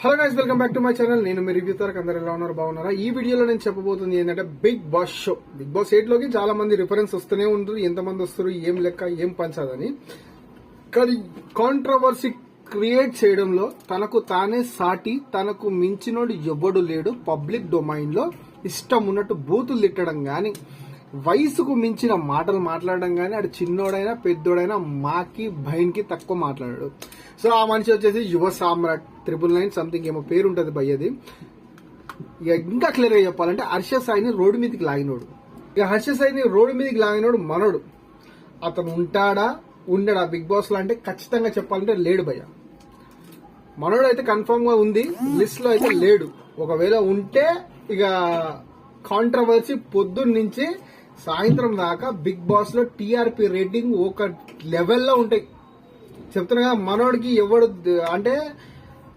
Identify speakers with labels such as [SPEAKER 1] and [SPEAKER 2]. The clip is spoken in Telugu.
[SPEAKER 1] Hello guys, welcome back to my channel. నేను మీ రివ్యూ తారక్. అందరు ఎలా ఉన్నారు? బాగున్నారా? ఈ వీడియోలో నేను చెప్పబోతుంది ఏంటంటే Bigg Boss show. Bigg Boss 8 లోకి చాలా మంది రిఫరెన్స్ వస్తూనే ఉంటుంది. ఎంతమంది వస్తారు, ఏం లెక్క, ఏం పంచాదని. కానీ కాంట్రవర్సీ క్రియేట్ చేయడంలో తనకు తానే సాటి, తనకు మించినోడు ఎవ్వడు లేడు. పబ్లిక్ డొమైన్ లో ఇష్టం ఉన్నట్టు బూతులు తిట్టడం గాని, వయసుకు మించిన మాటలు మాట్లాడడం గానీ, అటు చిన్నోడైనా పెద్దోడైనా మాకి భయన్కి తక్కువ మాట్లాడాడు. సో ఆ మనిషి వచ్చేసి యువ సామ్రాట్ 999 సంథింగ్ ఏమో పేరు ఉంటది భయ్యది. ఇక ఇంకా క్లియర్ గా చెప్పాలంటే హర్ష సాయిని రోడ్డు మీదకి లాగినోడు. ఇక హర్ష సాయిని రోడ్డు మీదకి లాగినోడు మనోడు. అతను ఉంటాడా ఉండడా బిగ్ బాస్ లో అంటే ఖచ్చితంగా చెప్పాలంటే లేడు భయ్య. మనోడు అయితే కన్ఫర్మ్ గా ఉంది, లిస్ట్ లో అయితే లేడు. ఒకవేళ ఉంటే ఇక కాంట్రవర్సీ పొద్దున్న నుంచి సాయంత్రం దాకా బిగ్ బాస్ లో టీఆర్పీ రేటింగ్ ఒక లెవెల్లో ఉంటాయి. చెప్తున్నా కదా, మనోడికి ఎవడు అంటే